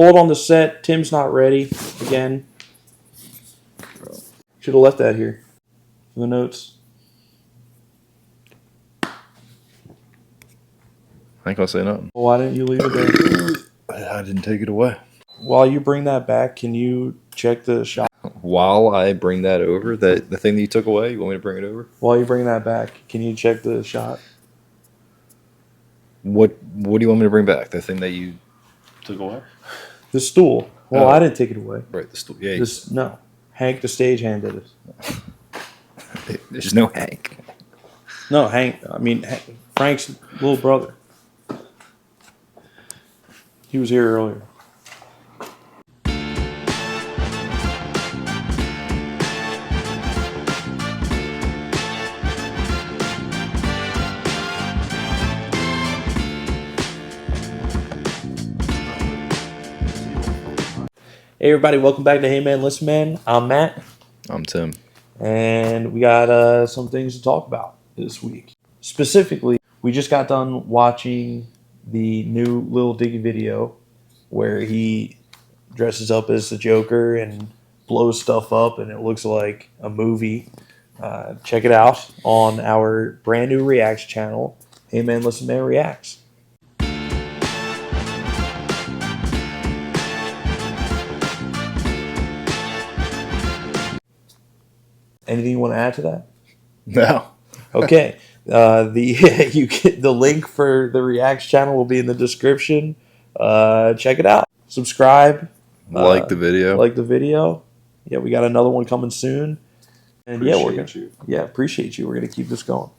Hold on the set. Tim's not ready again. Should have left that here for the notes. I ain't gonna say nothing. Well, why didn't you leave it there? I didn't take it away. While you bring that back, can you check the shot? While I bring that over, the thing that you took away, you want me to bring it over? While you bring that back, can you check the shot? What do you want me to bring back? The thing that you took away? The stool. Well, I didn't take it away. Right, the stool. Yeah. No. Hank, the stagehand, did it. There's no Hank. No, Hank. Frank's little brother. He was here earlier. Hey everybody, welcome back to Hey Man, Listen Man. I'm Matt. I'm Tim. And we got some things to talk about this week. Specifically, we just got done watching the new Lil Dicky video where he dresses up as the Joker and blows stuff up and it looks like a movie. Check it out on our brand new Reacts channel, Hey Man, Listen Man Reacts. Anything you want to add to that? No. Okay. You get the link for the Reacts channel will be in the description. Check it out. Subscribe. Like the video. Like the video. Yeah, we got another one coming soon. And appreciate you. We're gonna keep this going.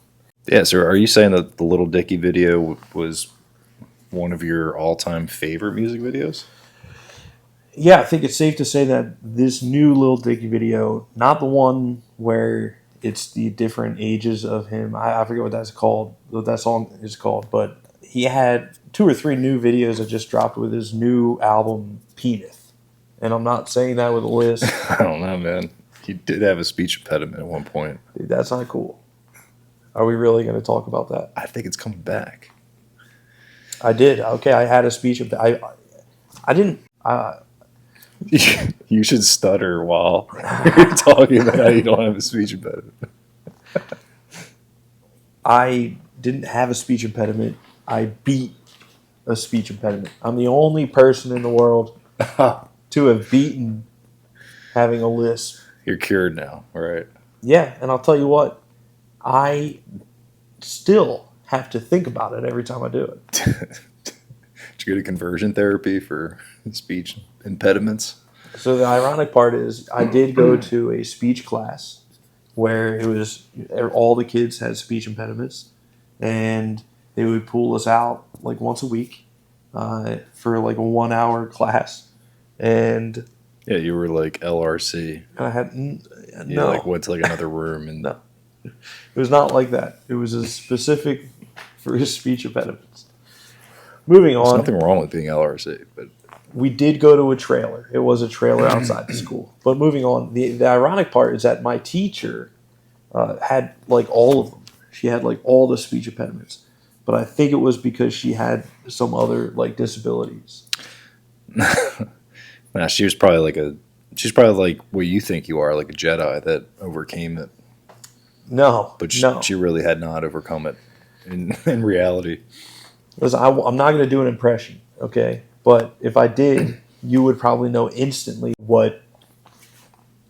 Yeah. So, are you saying that the Little Dicky video was one of your all-time favorite music videos? Yeah, I think it's safe to say that this new Lil Dicky video, not the one where it's the different ages of him. I forget what that's called, what that song is called, but he had 2 or 3 new videos that just dropped with his new album, Peanut. And I'm not saying that with a list. I don't know, man. He did have a speech impediment at one point. Dude, that's not cool. Are we really going to talk about that? I think it's coming back. I did. Okay, I had a speech impediment. I didn't... You should stutter while you're talking about how you don't have a speech impediment. I didn't have a speech impediment. I beat a speech impediment. I'm the only person in the world to have beaten having a lisp. You're cured now, right? Yeah, and I'll tell you what, I still have to think about it every time I do it. Did you go to conversion therapy for speech impediments? So the ironic part is I did go to a speech class where it was all the kids had speech impediments and they would pull us out like once a week for like a 1-hour class. And yeah, you were like LRC. And I had you like went to like another room and no. It was not like that. It was a specific for his speech impediments. Moving on. There's nothing wrong with being LRC, but we did go to a trailer. It was a trailer outside the school. But moving on, the ironic part is that my teacher had like all of them. She had like all the speech impediments. But I think it was because she had some other like disabilities. Nah, she's probably like what you think you are, like a Jedi that overcame it. No. But she really had not overcome it in reality. Listen, I'm not going to do an impression, okay? But if I did, you would probably know instantly what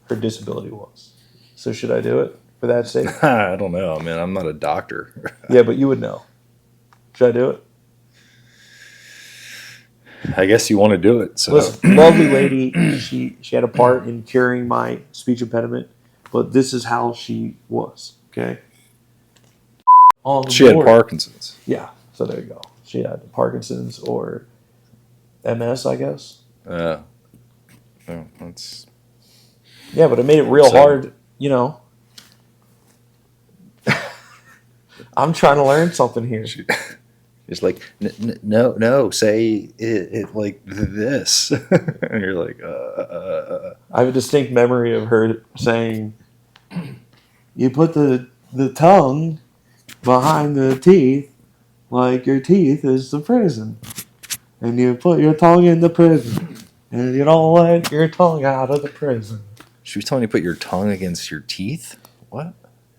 her disability was. So should I do it for that sake? I don't know. I mean, I'm not a doctor. Yeah, but you would know. Should I do it? I guess you want to do it. So. Listen, lovely lady. She had a part in curing my speech impediment, but this is how she was, okay? She had Parkinson's. Yeah, so there you go. She had Parkinson's or MS, I guess. Oh, that's... Yeah, but it made it real hard, you know. I'm trying to learn something here. It's like, no, say it like this. And you're like, I have a distinct memory of her saying, you put the tongue behind the teeth like your teeth is the prison. And you put your tongue in the prison. And you don't let your tongue out of the prison. She was telling you to put your tongue against your teeth? What?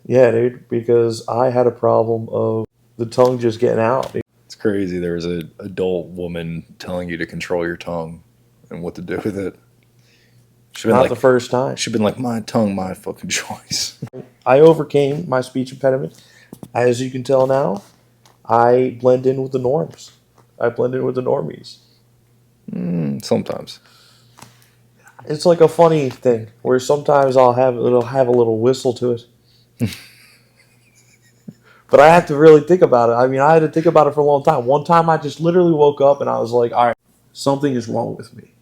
Yeah, dude, because I had a problem of the tongue just getting out. It's crazy. There was an adult woman telling you to control your tongue and what to do with it. She'd been Not like, the first time. she'd been like, my tongue, my fucking choice. I overcame my speech impediment. As you can tell now, I blend in with the norms. I blend in with the normies. Sometimes. It's like a funny thing where sometimes it'll have a little whistle to it. But I have to really think about it. I mean, I had to think about it for a long time. One time I just literally woke up and I was like, all right, something is wrong with me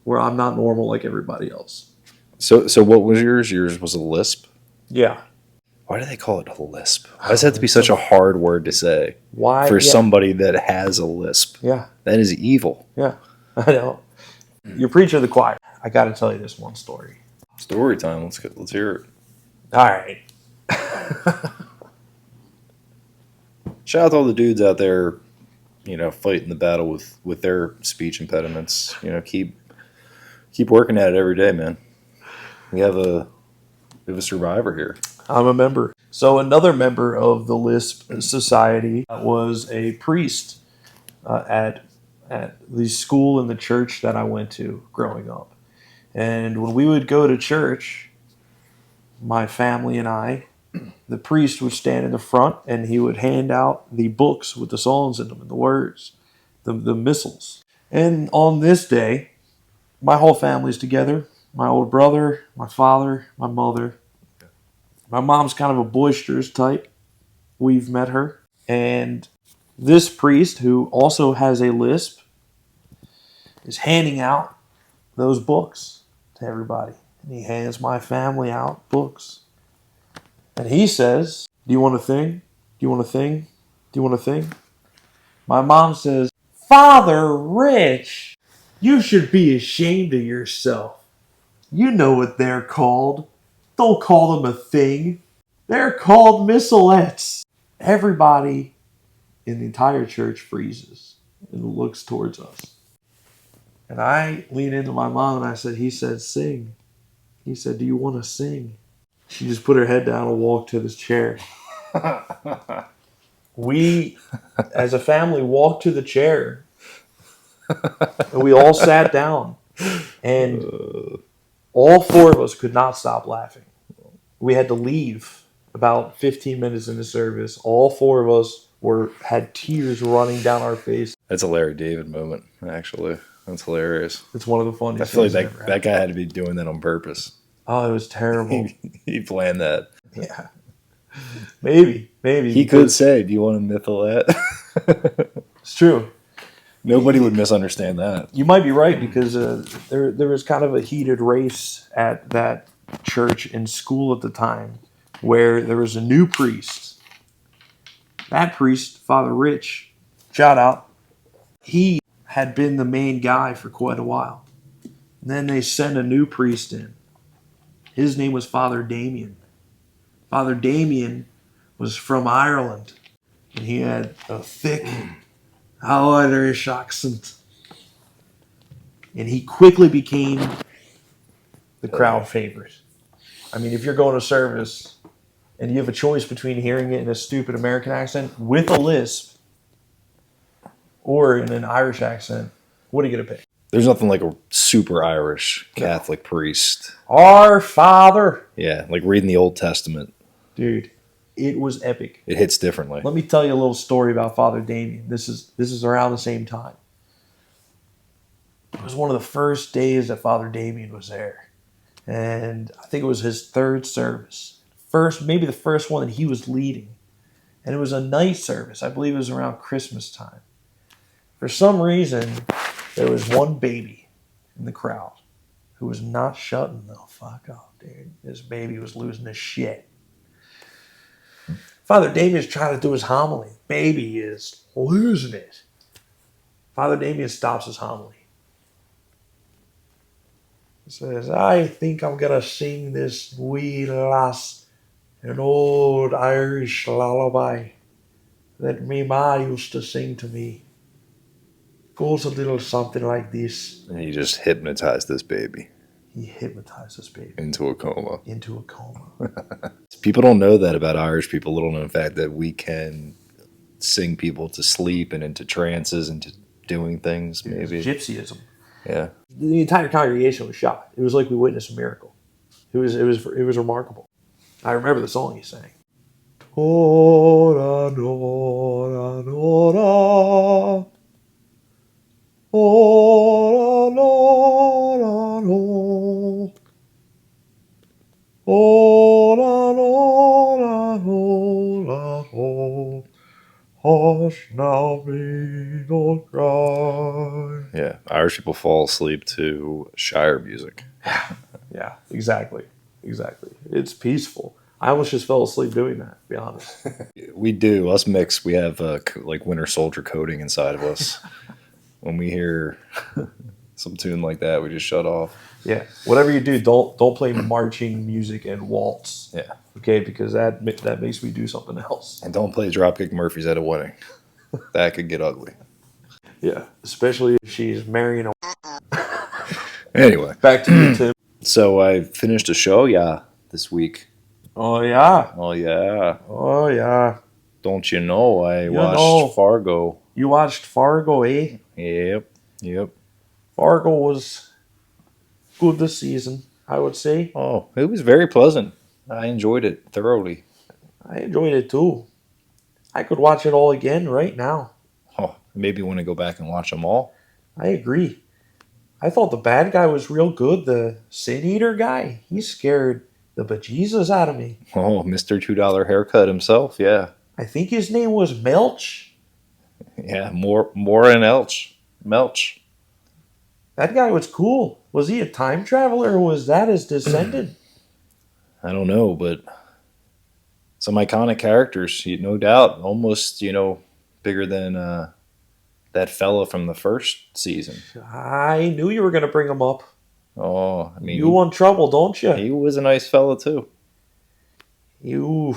where I'm not normal like everybody else. So what was yours? Yours was a lisp? Yeah. Why do they call it a lisp? Why does it have to be such a hard word to say Why? for Yeah. somebody that has a lisp? Yeah. That is evil. Yeah. I know. You're preaching to the choir. I got to tell you this one story. Story time. Let's hear it. All right. Shout out to all the dudes out there, fighting the battle with their speech impediments. Keep working at it every day, man. We have a survivor here. I'm a member. So another member of the Lisp Society was a priest at the school and the church that I went to growing up. And when we would go to church, my family and I, the priest would stand in the front and he would hand out the books with the songs in them and the words, the missals. And on this day, my whole family's together. My old brother, my father, my mother. My mom's kind of a boisterous type. We've met her. And this priest, who also has a lisp, is handing out those books to everybody. And he hands my family out books. And he says, do you want a thing? Do you want a thing? Do you want a thing? My mom says, Father Rich, you should be ashamed of yourself. You know what they're called. Don't call them a thing. They're called missalettes. Everybody in the entire church freezes and looks towards us. And I lean into my mom and I said, he said, sing. He said, do you want to sing? She just put her head down and walked to this chair. We, as a family, walked to the chair. And we all sat down. And all four of us could not stop laughing. We had to leave about 15 minutes into service. All four of us had tears running down our face. That's a Larry David moment, actually. That's hilarious. It's one of the funniest I feel things like I've ever that had. guy had to be doing that on purpose. Oh, it was terrible. He planned that. Yeah. Maybe. He could say, do you want a mythalette? It's true. Nobody would misunderstand that. You might be right because there was kind of a heated race at that church and school at the time where there was a new priest. That priest, Father Rich, shout out, he had been the main guy for quite a while. And then they sent a new priest in. His name was Father Damien. Father Damien was from Ireland, and he had a thick Irish accent. And he quickly became the crowd favorite. I mean, if you're going to service and you have a choice between hearing it in a stupid American accent with a lisp or in an Irish accent, what are you going to pick? There's nothing like a super Irish Catholic priest. Our Father. Yeah, like reading the Old Testament. Dude, it was epic. It hits differently. Let me tell you a little story about Father Damien. This is around the same time. It was one of the first days that Father Damien was there. And I think it was his third service. Maybe the first one that he was leading. And it was a night service. I believe it was around Christmas time. For some reason, there was one baby in the crowd who was not shutting the fuck up, dude. This baby was losing his shit. Father Damien's trying to do his homily. Baby is losing it. Father Damien stops his homily. He says, I think I'm going to sing this wee lass an old Irish lullaby that me ma used to sing to me. Goes a little something like this. And he just hypnotized this baby He hypnotized this baby into a coma. into a coma. People don't know that about Irish people. Little known fact that we can sing people to sleep and into trances and to doing things. Maybe Gypsyism. yeah. The entire congregation was shocked. It was like we witnessed a miracle. It was remarkable. I remember the song he sang. Ora, nora, nora. Ora, nora, nora. Ora, nora, nora, nora. Hush now, me don't cry. Yeah, Irish people fall asleep to Shire music. Yeah, exactly. It's peaceful. I almost just fell asleep doing that, to be honest. We do. Us mix, we have like Winter Soldier coding inside of us. When we hear some tune like that, we just shut off. Yeah. Whatever you do, don't play marching music and waltz. Yeah. Okay, because that makes me do something else. And don't play Dropkick Murphys at a wedding. That could get ugly. Yeah, especially if she's marrying a. Anyway, Back to you, Tim. so I finished a show, this week. Oh yeah. Oh, yeah. Oh yeah. Don't you know? I You watched know. Fargo. You watched Fargo, eh? Yep. Fargo was good this season, I would say. Oh, it was very pleasant. I enjoyed it thoroughly. I enjoyed it too. I could watch it all again right now. Oh, maybe want to go back and watch them all. I agree. I thought the bad guy was real good. The Sin Eater guy, he scared the bejesus out of me. Oh, Mr. $2 haircut himself, yeah. I think his name was Melch. Yeah, more and Melch. That guy was cool. Was he a time traveler or was that his descendant? I don't know, but some iconic characters, no doubt. Almost, bigger than that fella from the first season. I knew you were going to bring him up. Oh, I mean, You want trouble, don't you? he was a nice fella too. You.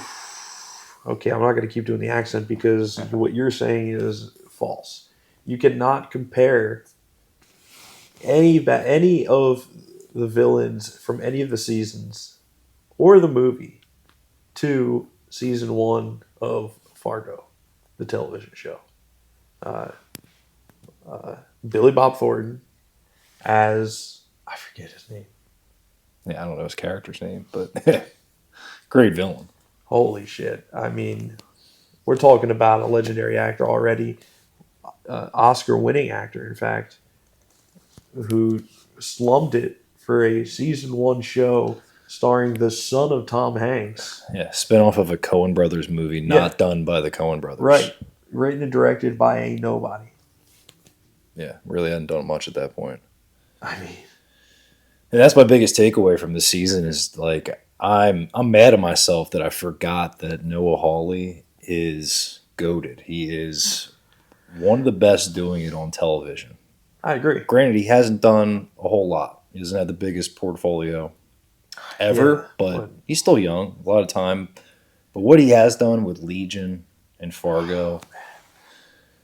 Okay, I'm not going to keep doing the accent because what you're saying is false. You cannot compare any of the villains from any of the seasons or the movie to season 1 of Fargo, the television show. Billy Bob Thornton as I forget his name. Yeah, I don't know his character's name, but great villain. Holy shit! I mean, we're talking about a legendary actor already, Oscar-winning actor, in fact, who slummed it for a season 1 show starring the son of Tom Hanks. Yeah, spinoff of a Coen Brothers movie, not done by the Coen Brothers. Right. Written and directed by a nobody. Yeah, really hadn't done much at that point. I mean, and that's my biggest takeaway from this season is like I'm mad at myself that I forgot that Noah Hawley is goated. He is one of the best doing it on television. I agree. Granted, he hasn't done a whole lot. He doesn't have the biggest portfolio ever, but he's still young, a lot of time. But what he has done with Legion and Fargo,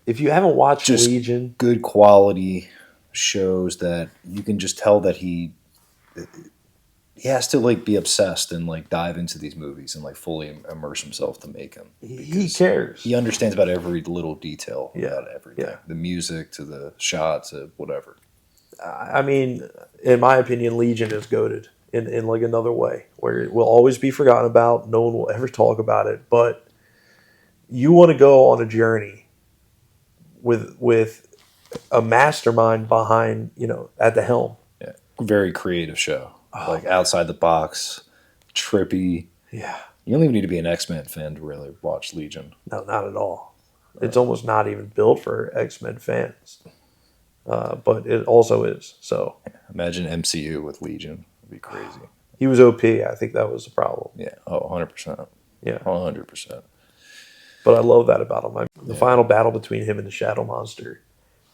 if you haven't watched just Legion, good quality shows that you can just tell that he has to like be obsessed and like dive into these movies and like fully immerse himself to make them. he cares. He understands about every little detail about everything. Yeah. The music to the shots to whatever. I mean, in my opinion, Legion is goated in like another way where it will always be forgotten about. No one will ever talk about it. But you want to go on a journey with a mastermind behind, at the helm. Yeah. Very creative show. Like outside the box, trippy. Yeah. You don't even need to be an X-Men fan to really watch Legion. No, not at all. It's almost not even built for X-Men fans. But it also is. So Imagine MCU with Legion. It'd be crazy. he was OP. I think that was the problem. Yeah. Oh, 100%. Yeah. 100%. But I love that about him. The final battle between him and the Shadow Monster,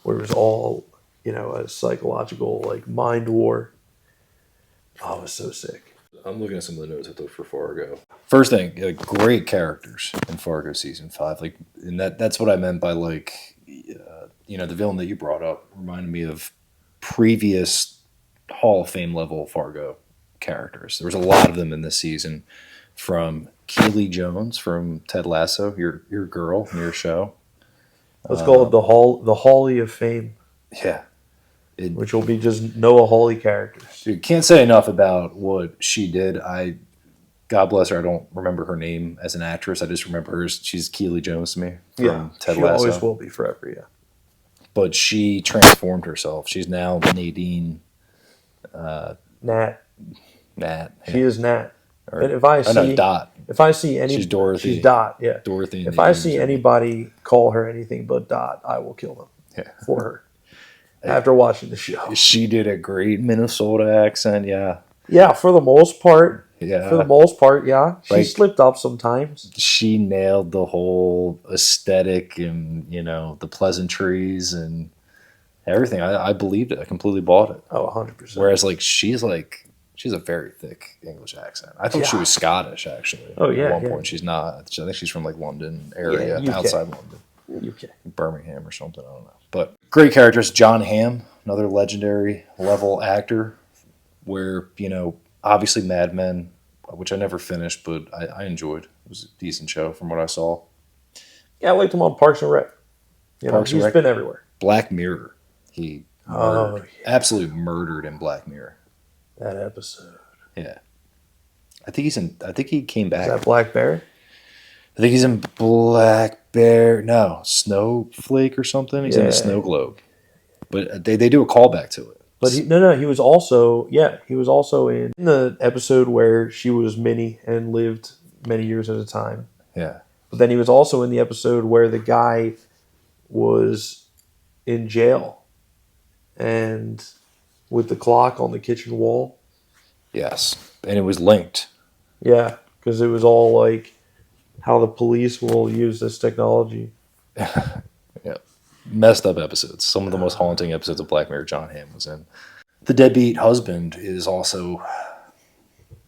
where it was all, a psychological, like, mind war. Oh, it was so sick. I'm looking at some of the notes I took for Fargo. First thing, great characters in Fargo season 5. Like, and that's what I meant by like, the villain that you brought up reminded me of previous Hall of Fame level Fargo characters. There was a lot of them in this season, from Keely Jones from Ted Lasso, your girl in your show. Let's call it the Hawley of Fame, Yeah, which will be just Noah Hawley characters. you can't say enough about what she did. God bless her. I don't remember her name as an actress. I just remember her. She's Keely Jones to me from Ted she Lasso. always will be forever. Yeah. But she transformed herself. She's now Nadine. Nat. Nat. She is Nat. Or, And if I see Dot. if I see any, She's Dorothy. She's Dot. Yeah. Dorothy. If I see anybody call her anything but Dot, I will kill them for her. After watching the show, she did a great Minnesota accent. Yeah. Yeah, for the most part. Yeah. For the most part, yeah. She Like, slipped up sometimes. She nailed the whole aesthetic and, the pleasantries and everything. I believed it. I completely bought it. Oh, 100%. Whereas, she's a very thick English accent. I thought she was Scottish, actually. Oh, yeah. At one point, she's not. I think she's from, London area, outside London. UK. Birmingham or something. I don't know. But great characters. John Hamm, another legendary level actor, where, obviously Mad Men, which I never finished, but I enjoyed. It was a decent show from what I saw. Yeah, I liked him on Parks and Rec. Parks and he's Rec. been everywhere. Black Mirror. He absolutely murdered in Black Mirror. That episode. Yeah. I think he came back. Is that Black Bear? I think he's in Black Bear. No, Snowflake or something. He's in the Snow Globe. But they do a callback to it. But he was also in the episode where she was Minnie and lived many years at a time. Yeah. But then he was also in the episode where the guy was in jail and with the clock on the kitchen wall. Yes. And it was linked. Yeah, because it was all like how the police will use this technology. Yeah. Messed up episodes. Some of the most haunting episodes of Black Mirror John Hamm was in. The deadbeat husband is also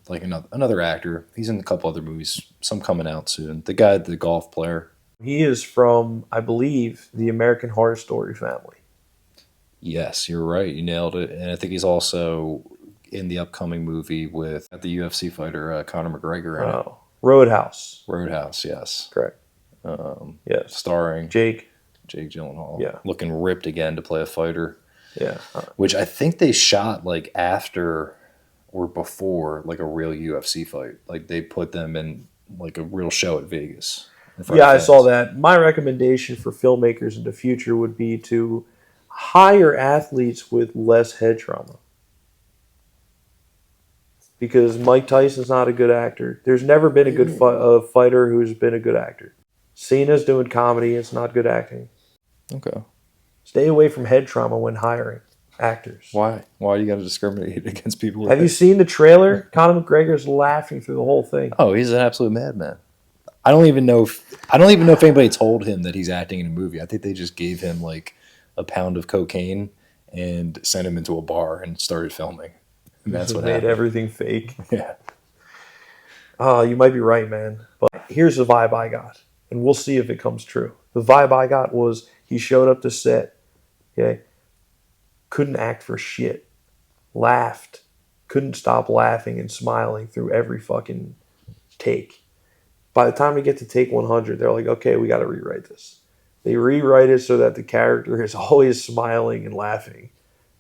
another actor. He's in a couple other movies, some coming out soon. The golf player. He is from, I believe, the American Horror Story family. Yes, you're right. You nailed it. And I think he's also in the upcoming movie with the UFC fighter Conor McGregor in it. Roadhouse. Roadhouse, yes. Correct. Yes. Starring Jake Gyllenhaal. Yeah. Looking ripped again to play a fighter. Yeah. Which I think they shot after or before a real UFC fight. They put them in a real show at Vegas. Yeah, I saw that. My recommendation for filmmakers in the future would be to hire athletes with less head trauma. Because Mike Tyson's not a good actor. There's never been a good fighter who's been a good actor. Cena's doing comedy. It's not good acting. Okay. Stay away from head trauma when hiring actors. Why? Why do you got to discriminate against people? Have you seen the trailer? Conor McGregor's laughing through the whole thing. Oh, he's an absolute madman. I don't even know if anybody told him that he's acting in a movie. I think they just gave him a pound of cocaine and sent him into a bar and started filming. And that's what made happened. Everything fake. Yeah. You might be right, man. But here's the vibe I got, and we'll see if it comes true. The vibe I got was he showed up to set, okay, couldn't act for shit, laughed, couldn't stop laughing and smiling through every fucking take. By the time we get to take 100, they're like, okay, we got to rewrite this. They rewrite it so that the character is always smiling and laughing,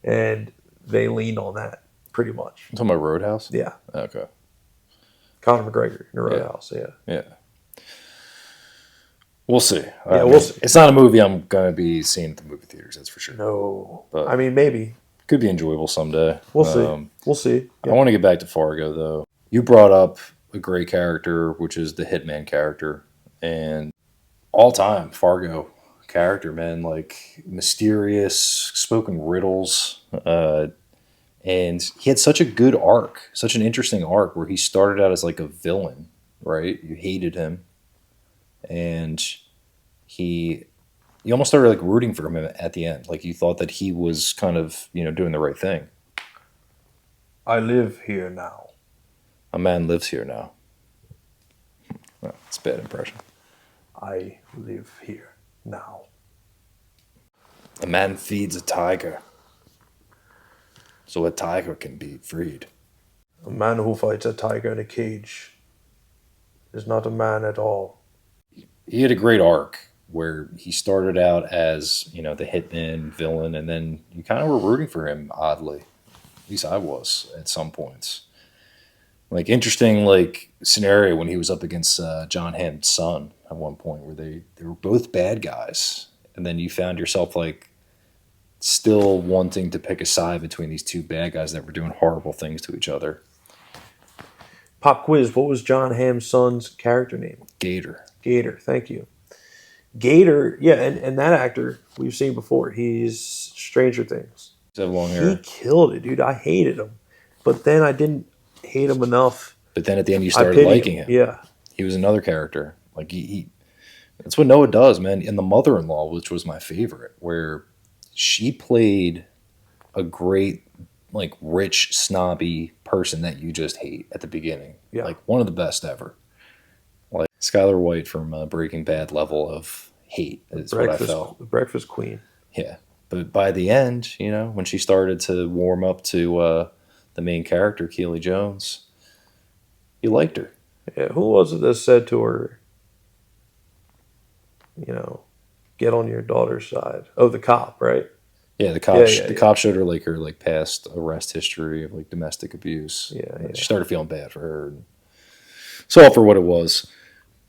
and they lean on that pretty much. You talking about Roadhouse? Yeah. Okay. Conor McGregor in Roadhouse, Yeah. We'll see. We'll see. It's not a movie I'm going to be seeing at the movie theaters, that's for sure. No. But I mean, maybe. Could be enjoyable someday. We'll see. We'll see. Yeah. I want to get back to Fargo, though. You brought up a great character, which is the Hitman character. And all-time Fargo character, man. Mysterious, spoken riddles. And he had such a good arc, such an interesting arc, where he started out as a villain, right? You hated him. And you almost started rooting for him at the end. You thought that he was kind of, doing the right thing. I live here now. A man lives here now. Well, it's a bad impression. I live here now. A man feeds a tiger, so a tiger can be freed. A man who fights a tiger in a cage is not a man at all. He had a great arc where he started out as, you know, the hitman villain, and then you kind of were rooting for him, oddly. At least I was at some points. Like, interesting, like, scenario when he was up against John Hamm's son at one point where they were both bad guys. And then you found yourself, like, still wanting to pick a side between these two bad guys that were doing horrible things to each other. Pop quiz, what was John Hamm's son's character name? Gator. Gator, thank you. Gator, yeah, and that actor we've seen before. He's Stranger Things. Does have long He hair. killed it, dude. I hated him. But then I didn't hate him enough. But then at the end you I started pitied liking him. Yeah. He was another character. Like, he that's what Noah does, man. And The Mother-in-Law, which was my favorite, where she played a great, like, rich, snobby person that you just hate at the beginning. Yeah. Like, one of the best ever. Like, Skylar White from Breaking Bad level of hate is what I felt. The Breakfast Queen. Yeah. But by the end, you know, when she started to warm up to the main character, Keely Jones, you liked her. Yeah, who was it that said to her, you know, get on your daughter's side? Oh, the cop, right? Yeah, the cop. Yeah, The yeah. cop showed her like her like past arrest history of like domestic abuse. Yeah, And yeah. She started feeling bad for her. And saw it for what it was.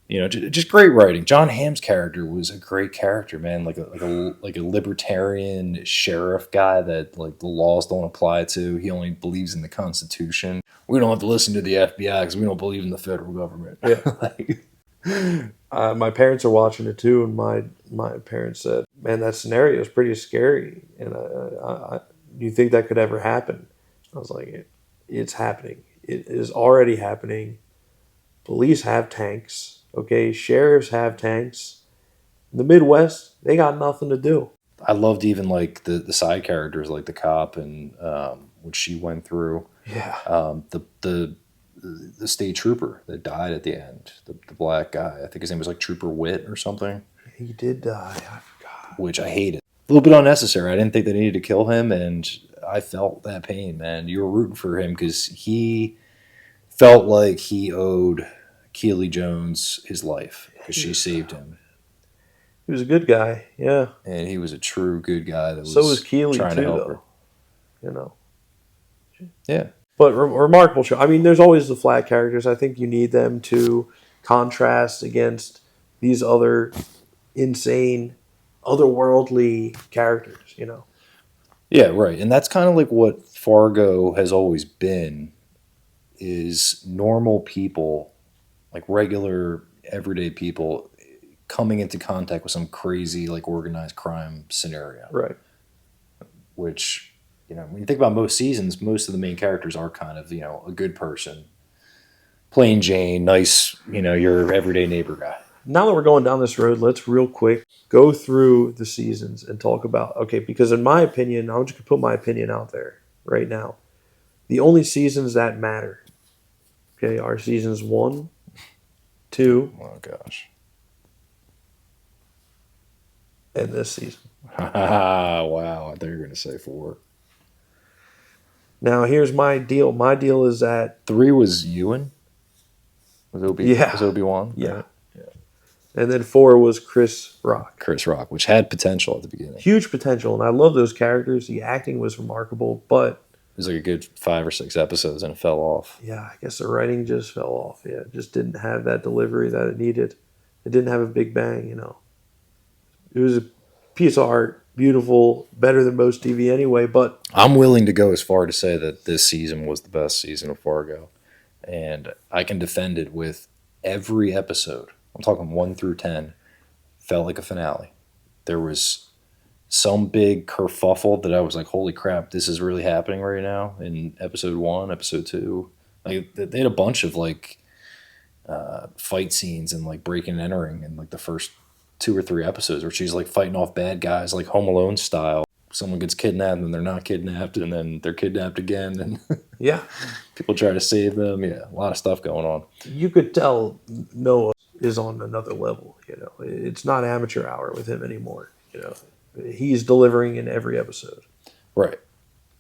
You know, just great writing. John Hamm's character was a great character, man. Like a libertarian sheriff guy that like the laws don't apply to. He only believes in the Constitution. We don't have to listen to the FBI because we don't believe in the federal government. Yeah. Like, My parents are watching it too, and my parents said, "Man, that scenario is pretty scary." And do you think that could ever happen? I was like, "It's happening. It is already happening. Police have tanks. Okay, sheriffs have tanks. In the Midwest, they got nothing to do." I loved even like the side characters like the cop and what she went through. Yeah, The state trooper that died at the end, the black guy. I think his name was like Trooper Witt or something, he did die. I forgot. which I hated. A little bit unnecessary. I didn't think they needed to kill him, and I felt that pain, man. You were rooting for him because he felt like he owed Keely Jones his life because she saved him. He was a good guy. Yeah. And he was a true good guy that was, So was Keely trying too, to help though. her. You know. Yeah. But remarkable show. I mean, there's always the flat characters. I think you need them to contrast against these other insane, otherworldly characters, you know. Yeah, right. And that's kind of like what Fargo has always been is normal people, like regular everyday people coming into contact with some crazy like organized crime scenario. Right. Which, you know, when you think about most seasons, most of the main characters are kind of, you know, a good person. Plain Jane, nice, you know, your everyday neighbor guy. Now that we're going down this road, let's real quick go through the seasons and talk about, okay, because in my opinion, I'm just going to put my opinion out there right now. The only seasons that matter, okay, are seasons 1, 2, Oh, gosh. and this season. Wow. I thought you were going to say 4. Now, here's my deal. My deal is that 3 was Ewan? Was Obi-Wan? Yeah. And then 4 was Chris Rock. Chris Rock, which had potential at the beginning. Huge potential, and I love those characters. The acting was remarkable, but It was like a good 5 or 6 episodes and it fell off. yeah, I guess the writing just fell off. Yeah, it just didn't have that delivery that it needed. It didn't have a big bang, you know. It was a piece of art, beautiful, better than most TV anyway, but I'm willing to go as far to say that this season was the best season of Fargo. And I can defend it with every episode. I'm talking 1 through 10. Felt like a finale. There was some big kerfuffle that I was like, holy crap, this is really happening right now in episode 1, episode 2. Like, they had a bunch of like fight scenes and like breaking and entering in like the first 2 or 3 episodes where she's like fighting off bad guys like Home Alone style. Someone gets kidnapped and they're not kidnapped and then they're kidnapped again and yeah, people try to save them. Yeah, a lot of stuff going on. you could tell Noah is on another level, you know. It's not amateur hour with him anymore, you know. he's delivering in every episode. Right.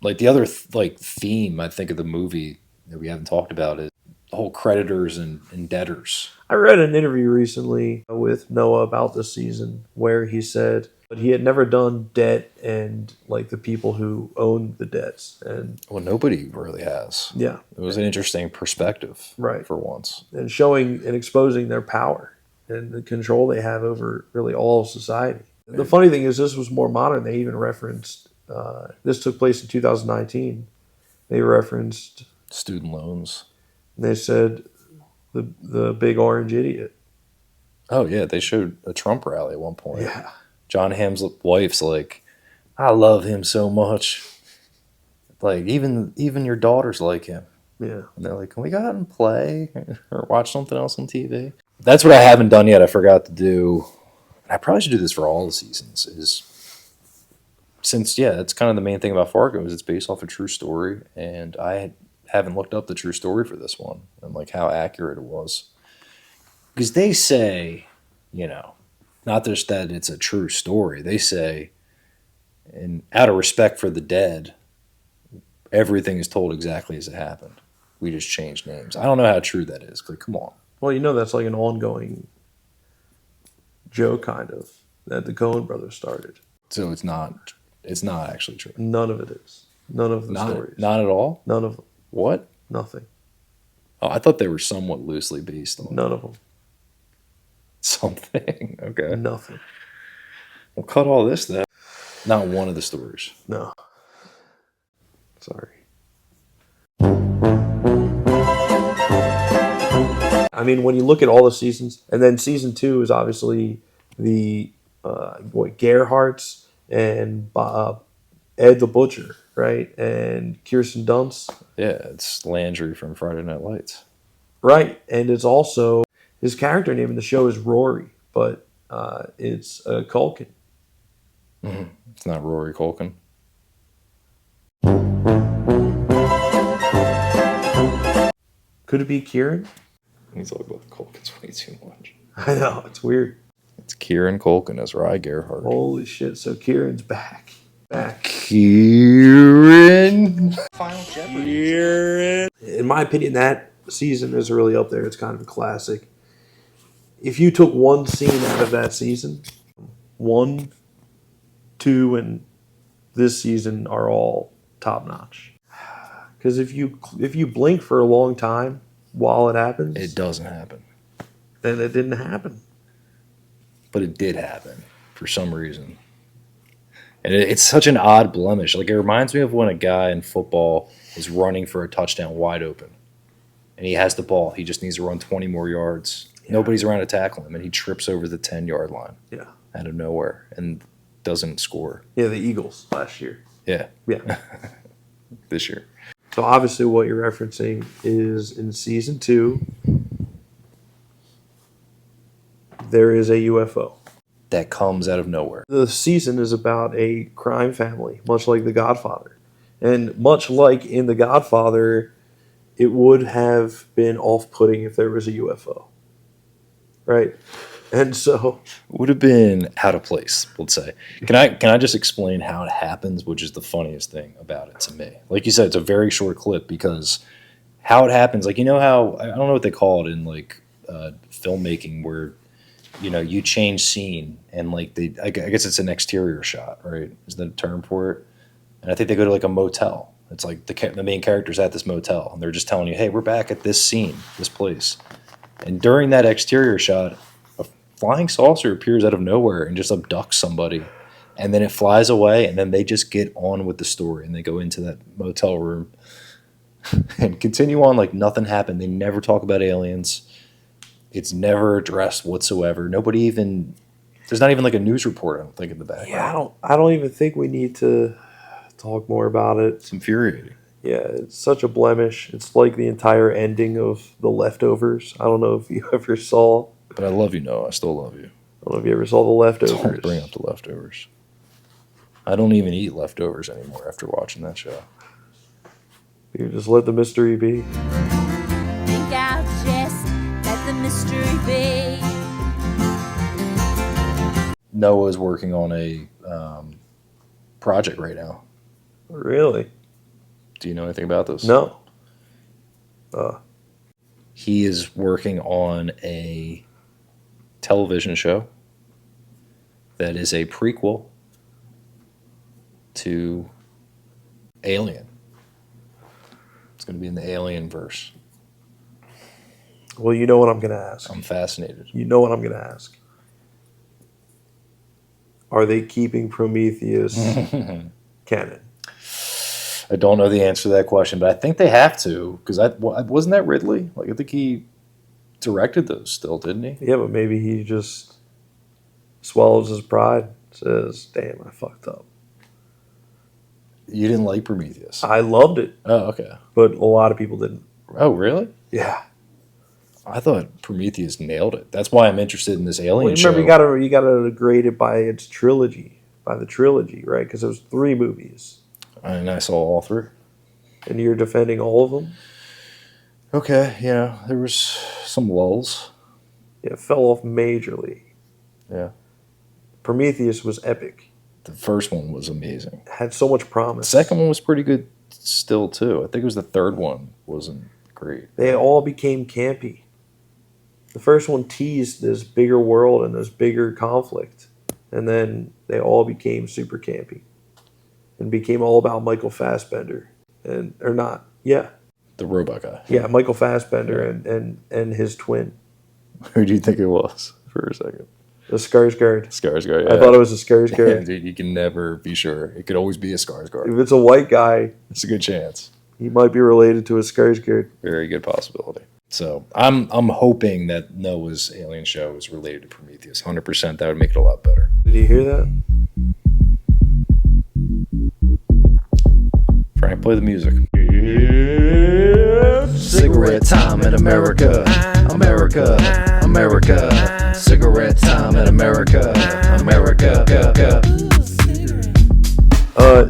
Like the other theme I think of the movie that we haven't talked about is the whole creditors and debtors. I read an interview recently with Noah about this season where he said that he had never done debt and like the people who own the debts. And Well, nobody really has. yeah, It was an interesting perspective, right. for once. And showing and exposing their power and the control they have over really all of society. The funny thing is, this was more modern. They even referenced, this took place in 2019. They referenced, Student loans. they said, the big orange idiot. Oh yeah, they showed a Trump rally at one point. Yeah. John Hamm's wife's like, I love him so much. Like even your daughters like him. Yeah. And they're like, can we go out and play or watch something else on TV? That's what I haven't done yet. I forgot to do. I probably should do this for all the seasons. It's kind of the main thing about Fargo is it's based off a true story, and I haven't looked up the true story for this one and like how accurate it was. Because they say, not just that it's a true story. They say, and out of respect for the dead, everything is told exactly as it happened. We just changed names. I don't know how true that is. Like, come on. Well, that's like an ongoing joke, kind of, that the Coen brothers started. So it's not actually true. None of it is. None of the stories. Not at all? None of them. What? Nothing. Oh, I thought they were somewhat loosely based on None of them. something. Okay. Nothing. We'll cut all this then. Not one of the stories. No. Sorry. I mean, when you look at all the seasons, and then season 2 is obviously the Gerhardts and Ed the Butcher, right? And Kirsten Dunst. Yeah, it's Landry from Friday Night Lights. Right, and it's also, his character name in the show is Rory, but it's Culkin. Mm-hmm. It's not Rory Culkin. Could it be Kieran? He's talking about Culkin's way too much. I know, it's weird. It's Kieran Culkin as Rye Gerhardt. Holy shit, so Kieran's back. Kieran. Final Jeopardy. In my opinion, that season is really up there. It's kind of a classic. If you took one scene out of that season, 1, 2, and this season are all top notch. Because if you blink for a long time while it happens, It doesn't happen. then it didn't happen. But it did happen for some reason. And it's such an odd blemish. Like, it reminds me of when a guy in football is running for a touchdown wide open. And he has the ball. He just needs to run 20 more yards. Yeah. Nobody's around to tackle him. And he trips over the 10-yard line. Yeah. Out of nowhere. And doesn't score. Yeah, the Eagles last year. Yeah. Yeah. This year. So obviously what you're referencing is in season 2, there is a UFO. That comes out of nowhere. The season is about a crime family, much like The Godfather. And much like in The Godfather, it would have been off-putting if there was a UFO. Right? And so... Would have been out of place, let's say. Can I just explain how it happens, which is the funniest thing about it to me? Like you said, it's a very short clip because how it happens, like, how, I don't know what they call it in, like, filmmaking where... you change scene and like I guess it's an exterior shot, right? Is that a term for it? And I think they go to like a motel. It's like the main character's at this motel and they're just telling you, hey, we're back at this scene, this place. And during that exterior shot, a flying saucer appears out of nowhere and just abducts somebody. And then it flies away and then they just get on with the story and they go into that motel room and continue on like nothing happened. They never talk about aliens. It's never addressed whatsoever. There's not even like a news report, I don't think, in the background. Yeah, I don't even think we need to talk more about it. It's infuriating. Yeah, it's such a blemish. It's like the entire ending of The Leftovers. I don't know if you ever saw. But I love you, Noah. I still love you. I don't know if you ever saw The Leftovers. Don't bring up The Leftovers. I don't even eat leftovers anymore after watching that show. You just let the mystery be. Think I'll just let the mystery be. Noah is working on a project right now. Really? Do you know anything about this? No. He is working on a television show that is a prequel to Alien. It's going to be in the Alien verse. Well, you know what I'm going to ask. I'm fascinated. You know what I'm going to ask. Are they keeping Prometheus canon? I don't know the answer to that question, but I think they have to, because wasn't that Ridley? Like, I think he directed those still, didn't he? Yeah, but maybe he just swallows his pride, says, damn, I fucked up. You didn't like Prometheus? I loved it, Oh, okay. but a lot of people didn't. Oh, really? Yeah. I thought Prometheus nailed it. That's why I'm interested in this Alien Well, show. remember, you gotta grade it by its trilogy, by the trilogy, right? Because it was 3 movies. And I saw all 3. And you're defending all of them? Okay, there was some lulls. Yeah, it fell off majorly. Yeah. Prometheus was epic. The first one was amazing. Had so much The promise. second one was pretty good still, too. I think it was the third one wasn't great. They all became campy. The first one teased this bigger world and this bigger conflict. And then they all became super campy. And became all about Michael Fassbender. Or not. Yeah. The robot guy. Yeah, Michael Fassbender and his twin. Who do you think it was for a second? The Skarsgård. Skarsgård, yeah. I thought it was a Yeah, Skarsgård. dude, you can never be sure. It could always be a Skarsgård. If it's a white guy, It's a good chance. he might be related to a Skarsgård. Very good possibility. So I'm hoping that Noah's Alien show is related to Prometheus. 100%. That would make it a lot better. Did you hear that? Frank, play the music. Cigarette time in America. America. America. Cigarette time in America. America.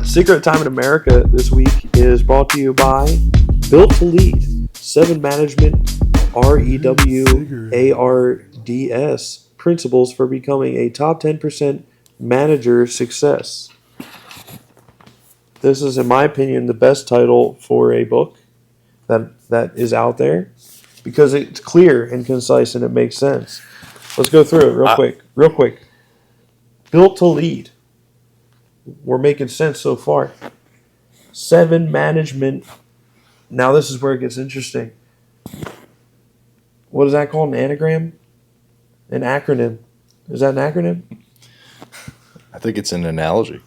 Secret Time in America this week is brought to you by Built to Lead. 7 Management REWARDS Principles for Becoming a Top 10% Manager Success. This is, in my opinion, the best title for a book that is out there because it's clear and concise and it makes sense. Let's go through it real quick. Built to Lead. We're making sense so far. 7 Management. Now this is where it gets interesting. What is that called? An anagram? An acronym. Is that an acronym? I think it's an analogy.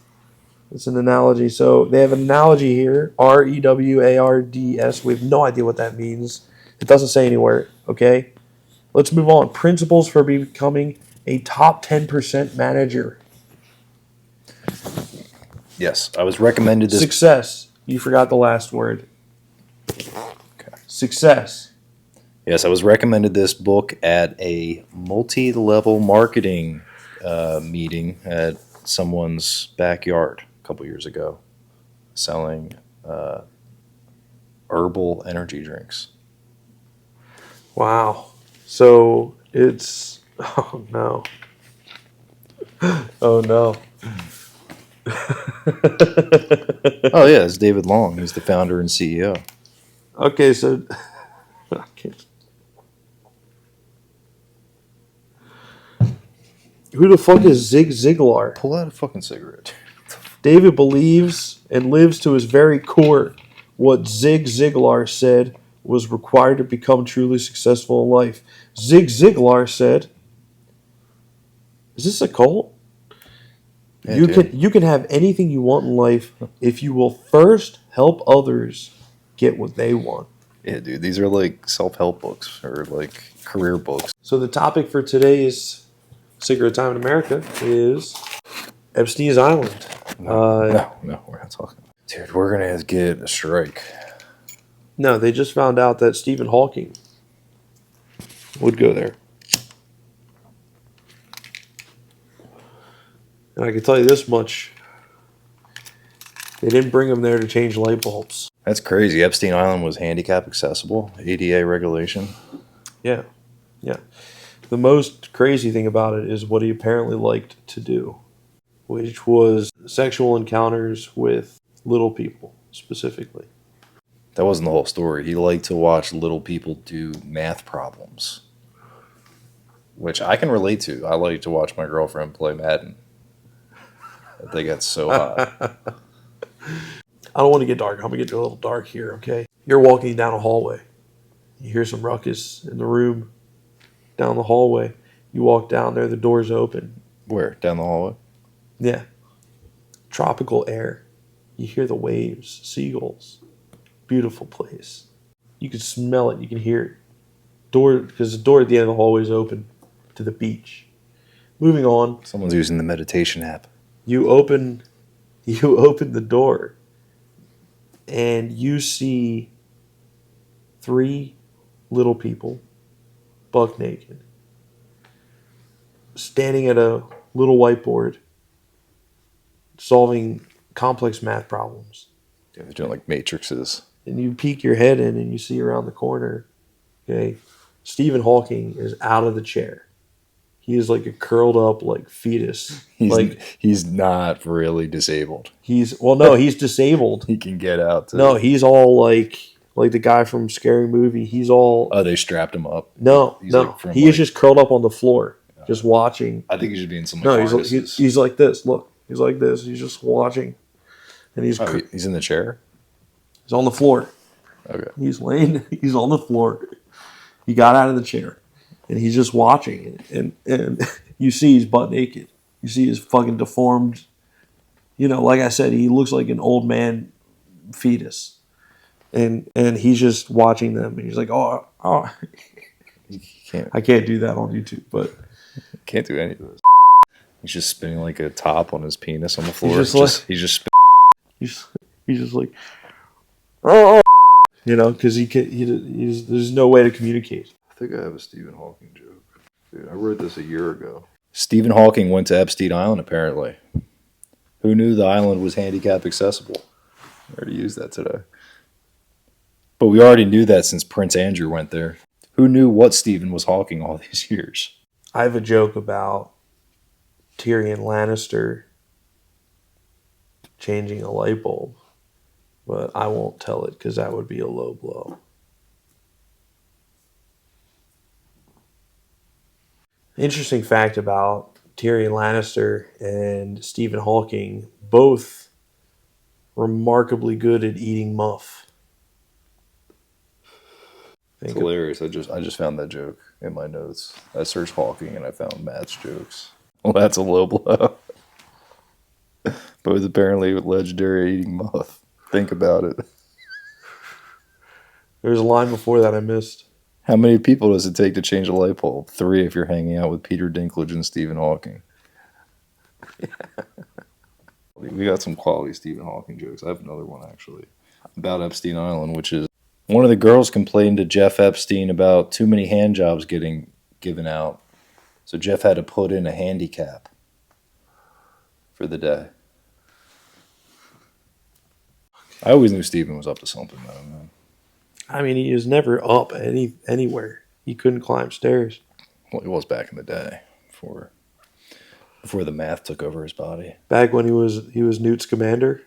It's an analogy. So they have an analogy here. REWARDS. We have no idea what that means. It doesn't say anywhere. Okay? Let's move on. Principles for becoming a top 10% manager. Yes, I was recommended this. Success. You forgot the last word. Okay. Success. Yes, I was recommended this book at a multi-level marketing meeting at someone's backyard a couple years ago, selling herbal energy drinks. Wow. So it's... Oh, no. Oh, no. Oh, yeah, it's David Long. He's the founder and CEO. Okay, so... I can't. Who the fuck is Zig Ziglar? Pull out a fucking cigarette. David believes and lives to his very core what Zig Ziglar said was required to become truly successful in life. Zig Ziglar said, is this a cult? Yeah, You can have anything you want in life if you will first help others get what they want. Yeah, dude, these are like self-help books or like career books. So the topic for today's Secret Time in America is Epstein's Island. No, we're not talking. Dude, we're going to get a strike. No, they just found out that Stephen Hawking would go there. And I can tell you this much. They didn't bring him there to change light bulbs. That's crazy. Epstein Island was handicap accessible, ADA regulation. Yeah. The most crazy thing about it is what he apparently liked to do. which was sexual encounters with little people specifically. That wasn't the whole story. He liked to watch little people do math problems, which I can relate to. I like to watch my girlfriend play Madden. They get so hot. I don't want to get dark. I'm going to get a little dark here, okay? You're walking down a hallway. You hear some ruckus in the room down the hallway. You walk down there, the door's open. Where? Down the hallway? Yeah. Tropical air. You hear the waves, seagulls. Beautiful place. You can smell it. You can hear it. Because the door at the end of the hallway is open to the beach. Moving on. Someone's using the meditation app. You open the door and you see 3 little people, buck naked, standing at a little whiteboard, solving complex math problems. Yeah, they're doing like matrices. And you peek your head in and you see around the corner, okay, Stephen Hawking is out of the chair. He is like a curled up like fetus. He's not really disabled. He's disabled. He can get out. No, he's all like the guy from Scary Movie. He's all. Oh, they strapped him up. No, He's no. like He is just curled up on the floor, just watching. I think he should be in some. No, he's like this. Look, he's like this. He's just watching, and he's in the chair. He's on the floor. Okay. He's laying. He's on the floor. He got out of the chair, and he's just watching. And you see he's butt naked. You see his fucking deformed. Like I said, he looks like an old man fetus, and he's just watching them. And he's like, oh. You can't. I can't do that on YouTube, but Can't do any of this. He's just spinning like a top on his penis on the floor. He's just like, oh. Because there's no way to communicate. I think I have a Stephen Hawking joke. Dude, I wrote this a year ago. Stephen Hawking went to Epstein Island, apparently. Who knew the island was handicap accessible? I already used that today. But we already knew that since Prince Andrew went there. Who knew what Stephen was hawking all these years? I have a joke about Tyrion Lannister changing a light bulb, but I won't tell it because that would be a low blow. Interesting fact about Tyrion Lannister and Stephen Hawking, both remarkably good at eating muff. It's hilarious. I just found that joke in my notes. I searched Hawking and I found Matt's jokes. Well, that's a low blow. Both apparently legendary eating muff. Think about it. There's a line before that I missed. How many people does it take to change a light bulb? 3 if you're hanging out with Peter Dinklage and Stephen Hawking. We got some quality Stephen Hawking jokes. I have another one, actually, about Epstein Island, which is one of the girls complained to Jeff Epstein about too many hand jobs getting given out. So Jeff had to put in a handicap for the day. I always knew Stephen was up to something, though, man. I mean, he was never up anywhere. He couldn't climb stairs. Well, he was back in the day, before the math took over his body. Back when he was Newt Scamander.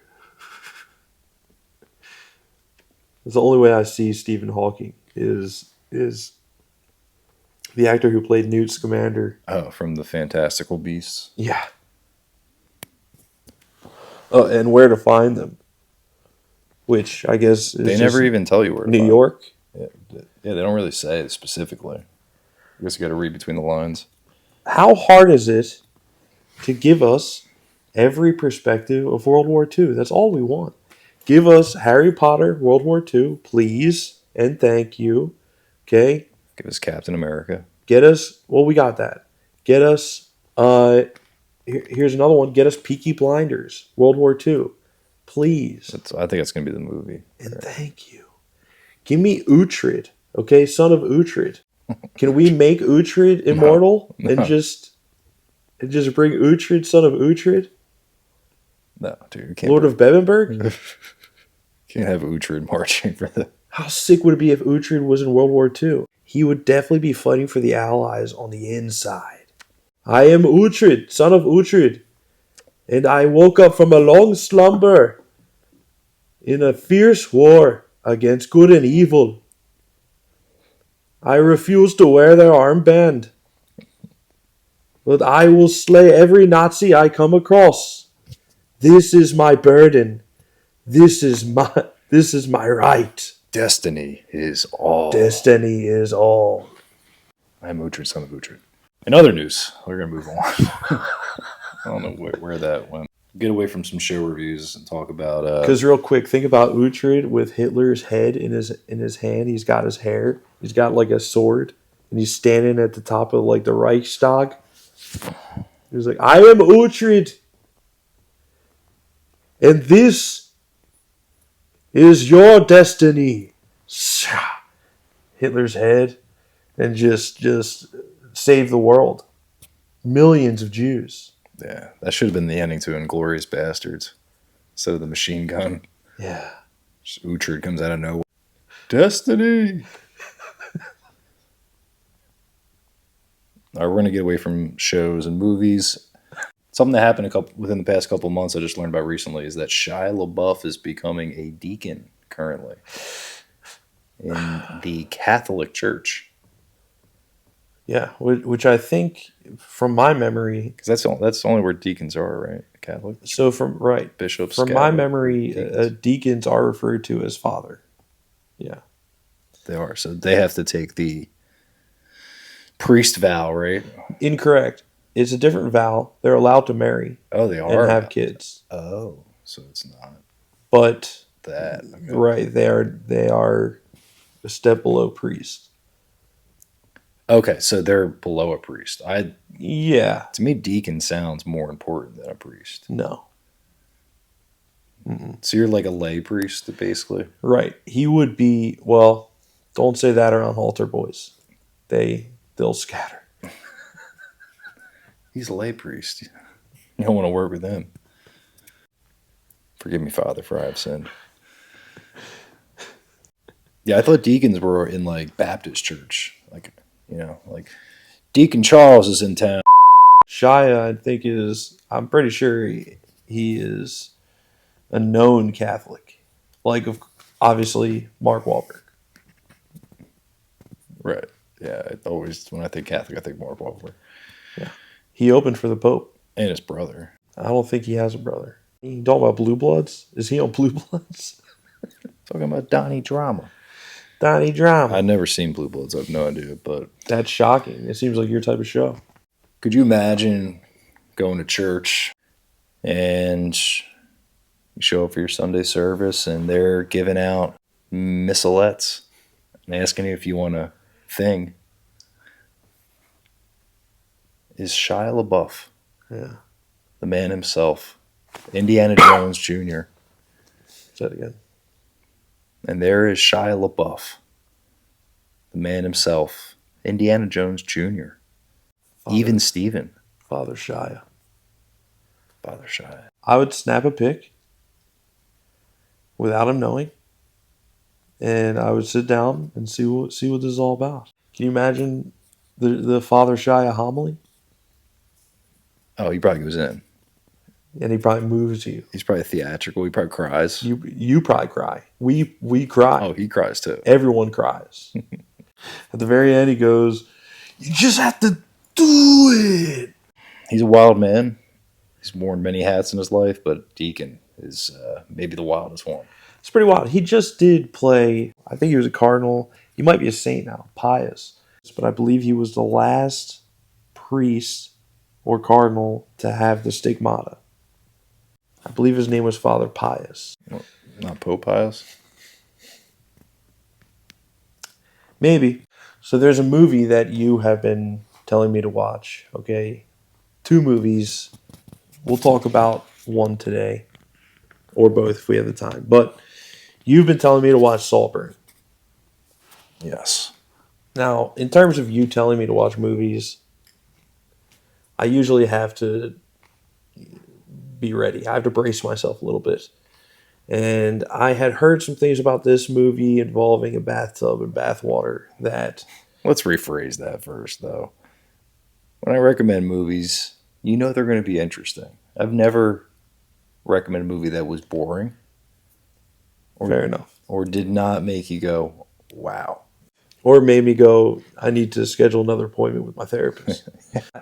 It's the only way I see Stephen Hawking is the actor who played Newt Scamander. Oh, from the Fantastical Beasts. Yeah. And Where to Find Them, which I guess is They never even tell you where to New find York. Yeah, they don't really say it specifically. I guess you got to read between the lines. How hard is it to give us every perspective of World War II? That's all we want. Give us Harry Potter, World War II, please, and thank you. Okay? Give us Captain America. Get us, well, we got that. Get us, here's another one. Get us Peaky Blinders, World War II, please. I think it's going to be the movie. And thank you. Give me Uhtred, okay? Son of Uhtred. Can we make Uhtred immortal and just bring Uhtred, son of Uhtred? No, dude. You can't Lord of Bebenberg? Can't have Uhtred marching for the... How sick would it be if Uhtred was in World War II? He would definitely be fighting for the Allies on the inside. I am Uhtred, son of Uhtred. and I woke up from a long slumber in a fierce war against good and evil. I refuse to wear their armband, but I will slay every Nazi I come across. This is my burden. This is my right. Destiny is all. Destiny is all. I'm Uhtred, son of Uhtred. In other news, we're going to move on. I don't know where that went. Get away from some show reviews and talk about... Because real quick, think about Uhtred with Hitler's head in his hand. He's got his hair. He's got like a sword. And he's standing at the top of like the Reichstag. He's like, I am Uhtred. And this is your destiny. Hitler's head. And just save the world. Millions of Jews. Yeah, that should have been the ending to Inglourious Bastards. Instead of the machine gun. Yeah. Just Uhtred comes out of nowhere. Destiny! All right, we're going to get away from shows and movies. Something that happened within the past couple of months I just learned about recently is that Shia LaBeouf is becoming a deacon currently in the Catholic Church. Yeah, which I think, from my memory... Because that's only where deacons are, right? Catholic? So Bishops, from my memory, deacons. Deacons are referred to as father. Yeah. They are. So they have to take the priest vow, right? Incorrect. It's a different vow. They're allowed to marry Oh, they are? and have kids. Oh, so it's not But, that. Okay. right, they are a step below priest. Okay, so they're below a priest. Yeah. To me, deacon sounds more important than a priest. No. So you're like a lay priest, basically? Right. He would be, well, don't say that around altar boys. They'll scatter. He's a lay priest. You don't want to work with him. Forgive me, Father, for I have sinned. Yeah, I thought deacons were in like Baptist church. Like, like Deacon Charles is in town. Shia, I think, I'm pretty sure he is a known Catholic. Like, obviously, Mark Wahlberg. Right. Yeah, when I think Catholic, I think Mark Wahlberg. Yeah. He opened for the Pope. And his brother. I don't think he has a brother. You talking about Blue Bloods? Is he on Blue Bloods? Talking about Donnie Drama. Donnie Drama. I've never seen Blue Bloods. I have no idea, but... That's shocking. It seems like your type of show. Could you imagine going to church and you show up for your Sunday service and they're giving out missalettes and asking you if you want to thing? Is Shia LaBeouf, the man himself, Indiana Jones Jr. Say that again. And there is Shia LaBeouf, the man himself, Indiana Jones Jr. Even Steven. Father Shia. Father Shia. I would snap a pic without him knowing, and I would sit down and see what this is all about. Can you imagine the Father Shia homily? Oh, he probably goes in. And he probably moves you. He's probably theatrical. He probably cries. You probably cry. We cry. Oh, he cries too. Everyone cries. At the very end, he goes, "You just have to do it." He's a wild man. He's worn many hats in his life, but Deacon is maybe the wildest one. It's pretty wild. He just did play, I think he was a cardinal. He might be a saint now, pious. But I believe he was the last priest or cardinal to have the stigmata. I believe his name was Father Pius. Well, not Pope Pius? Maybe. So there's a movie that you have been telling me to watch, okay? 2 movies. We'll talk about one today, or both if we have the time. But you've been telling me to watch Saltburn. Yes. Now, in terms of you telling me to watch movies, I usually have to be ready. I have to brace myself a little bit. And I had heard some things about this movie involving a bathtub and bathwater that... Let's rephrase that first, though. When I recommend movies, you know they're going to be interesting. I've never recommended a movie that was boring Fair enough. or did not make you go, wow. Or made me go, I need to schedule another appointment with my therapist.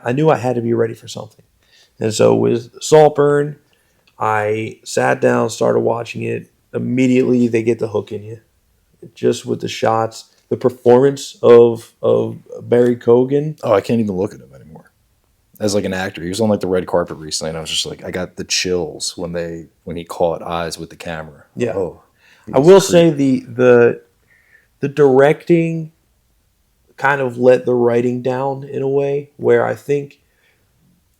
I knew I had to be ready for something. And so with Saltburn, I sat down, started watching it. Immediately, they get the hook in you. Just with the shots, the performance of Barry Cogan. Oh, I can't even look at him anymore. As like an actor, he was on like the red carpet recently, and I was just like, I got the chills when he caught eyes with the camera. Yeah. Oh, I will say the directing kind of let the writing down in a way where I think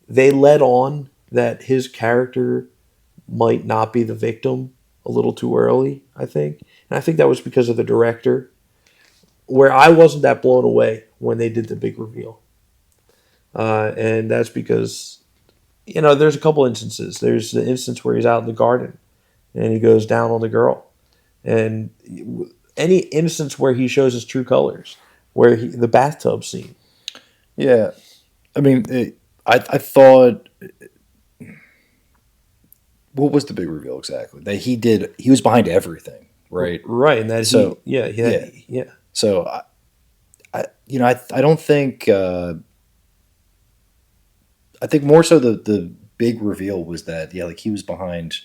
they let on that his character might not be the victim a little too early, I think. And I think that was because of the director, where I wasn't that blown away when they did the big reveal. And that's because, there's a couple instances. There's the instance where he's out in the garden and he goes down on the girl. And any instance where he shows his true colors, where the bathtub scene. Yeah. I mean, I thought, what was the big reveal exactly? That he was behind everything, right? Right. And that So, yeah. So, I don't think, I think more so the big reveal was that, like he was behind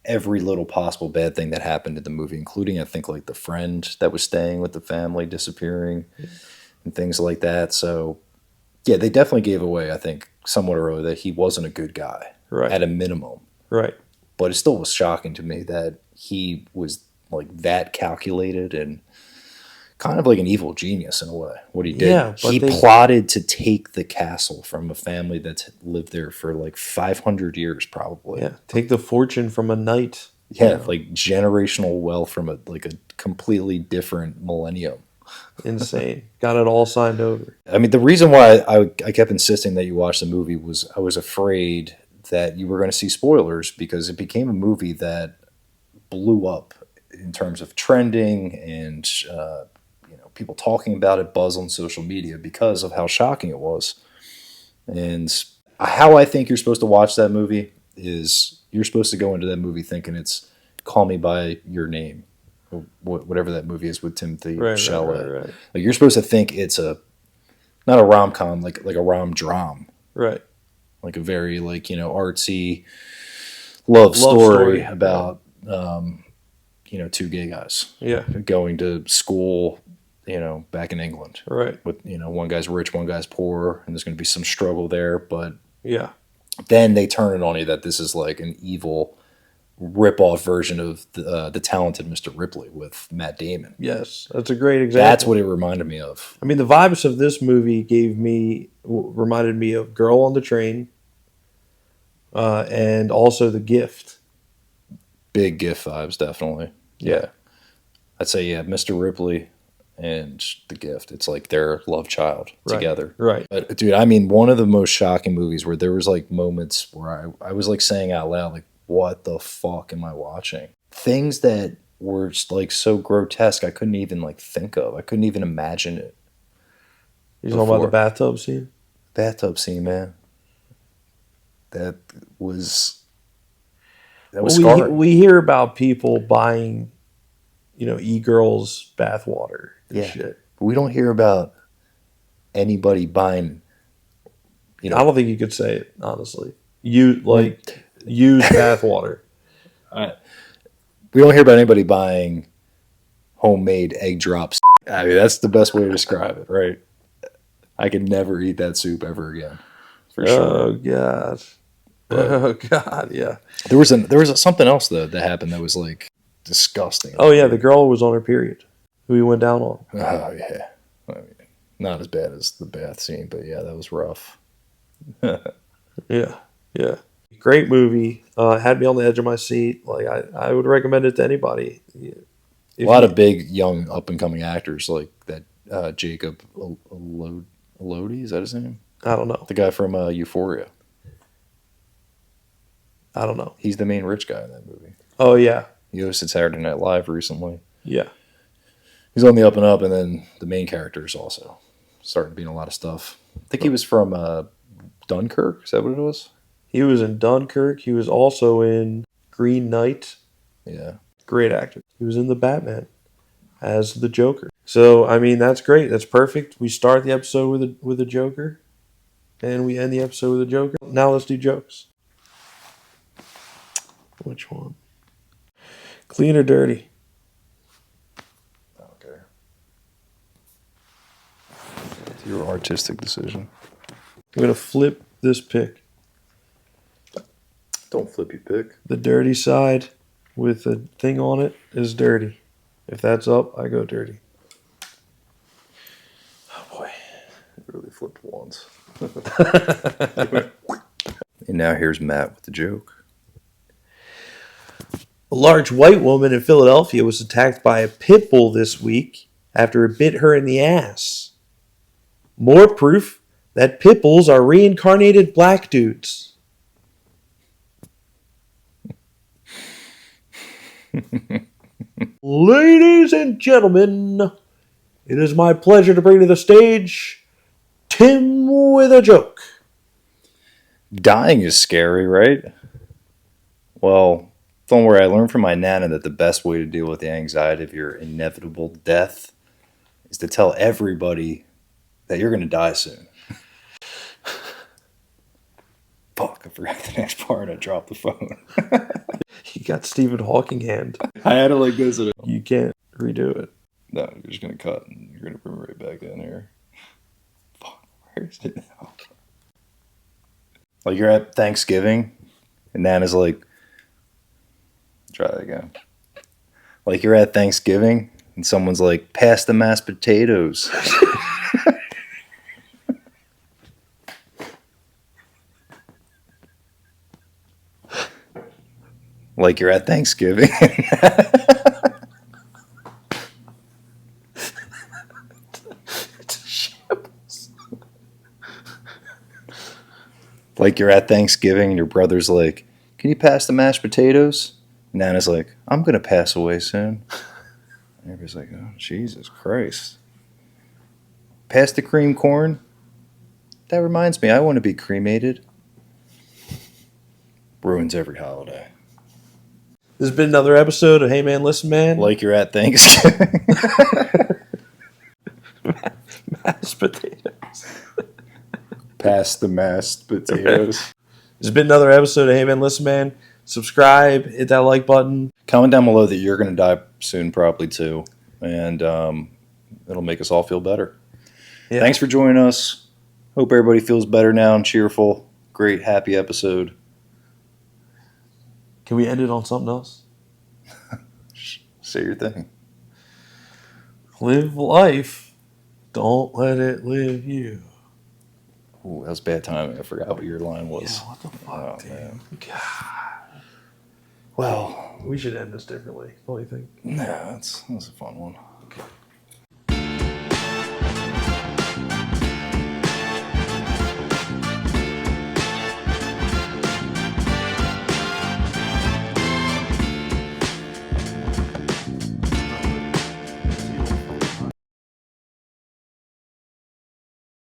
every little possible bad thing that happened in the movie, including I think like the friend that was staying with the family disappearing and things like that. So yeah, they definitely gave away, I think, somewhat early that he wasn't a good guy, Right. at a minimum. Right. But it still was shocking to me that he was like that calculated and kind of like an evil genius in a way. What he did, Yeah, but he plotted to take the castle from a family that's lived there for like 500 years, probably. Yeah. Take the fortune from a knight. Yeah, like generational wealth from a completely different millennium. Insane. Got it all signed over. I mean, the reason why I kept insisting that you watch the movie was I was afraid that you were going to see spoilers because it became a movie that blew up in terms of trending and people talking about it, buzz on social media because of how shocking it was. And how I think you're supposed to watch that movie is you're supposed to go into that movie thinking it's Call Me by Your Name, or whatever that movie is with Timothy Chalamet. Right. Like you're supposed to think it's not a rom-com, like a rom-dram. Right. Like a very artsy love story about two gay guys Yeah. going to school back in England. Right. With one guy's rich, one guy's poor, and there's going to be some struggle there, but Yeah. then they turn it on you that this is like an evil rip-off version of the Talented Mr. Ripley with Matt Damon. Yes. That's a great example. That's what it reminded me of. I mean, the vibes of this movie reminded me of Girl on the Train, and also The Gift. Big GIF vibes, definitely. Yeah. I'd say, Mr. Ripley and The Gift. It's like their love child together. Right. But, dude, I mean, one of the most shocking movies where there was like moments where I was like saying out loud, like, what the fuck am I watching? Things that were just, like so grotesque I couldn't even like think of. I couldn't even imagine it. You talking about the bathtub scene? Bathtub scene, man. That was scarring. We hear about people buying, e-girls bathwater and shit. But we don't hear about anybody buying. I don't think you could say it honestly. Use bathwater. We don't hear about anybody buying homemade egg drops. I mean, that's the best way to describe it, right? I could never eat that soup ever again, for sure. Oh god. Oh god, yeah. There was something else though that happened that was like disgusting. Oh yeah, the girl was on her period, who he went down on. Oh yeah. I mean, not as bad as the bath scene, but yeah, that was rough. Yeah. Great movie. Had me on the edge of my seat. Like I would recommend it to anybody. A lot of big, young, up and coming actors like that. Jacob Elordi, is that his name? I don't know. The guy from Euphoria. I don't know. He's the main rich guy in that movie. Oh yeah. He hosted Saturday Night Live recently. Yeah. He's on the up and up, and then the main character is also starting to be in a lot of stuff. I think he was from Dunkirk. Is that what it was? He was in Dunkirk. He was also in Green Knight. Yeah. Great actor. He was in The Batman as the Joker. So, I mean, that's great. That's perfect. We start the episode with a Joker, and we end the episode with a Joker. Now let's do jokes. Which one? Clean or dirty? I don't care. It's your artistic decision. I'm going to flip this pick. Don't flip your pick. The dirty side with a thing on it is dirty. If that's up, I go dirty. Oh, boy. It really flipped once. And now here's Matt with the joke. A large white woman in Philadelphia was attacked by a pit bull this week after it bit her in the ass. More proof that pit bulls are reincarnated black dudes. Ladies and gentlemen, it is my pleasure to bring to the stage Tim with a joke. Dying is scary, right? Well, don't worry. I learned from my nana that the best way to deal with the anxiety of your inevitable death is to tell everybody that you're going to die soon. Fuck, I forgot the next part. I dropped the phone. You got Stephen Hawking hand. I had to like this. You can't redo it. No, you're just going to cut and you're going to bring it right back in here. Fuck, where is it now? Like you're at Thanksgiving and Nana's like, try that again. Like you're at Thanksgiving and someone's like, pass the mashed potatoes. Like you're at Thanksgiving. Like you're at Thanksgiving and your brother's like, can you pass the mashed potatoes? And Nana's like, I'm going to pass away soon. And everybody's like, oh, Jesus Christ. Pass the cream corn? That reminds me, I want to be cremated. Ruins every holiday. This has been another episode of Hey Man, Listen Man. Like you're at Thanksgiving. Mashed potatoes. Pass the mashed potatoes. This has been another episode of Hey Man, Listen Man. Subscribe, hit that like button. Comment down below that you're going to die soon, probably too. And it'll make us all feel better. Yeah. Thanks for joining us. Hope everybody feels better now and cheerful. Great, happy episode. Can we end it on something else? Say your thing. Live life. Don't let it live you. Ooh, that was bad timing. I forgot what your line was. Yeah, what the fuck, Oh, dude? man. God. Well, We should end this differently. What do you think? no, that's a fun one. Okay.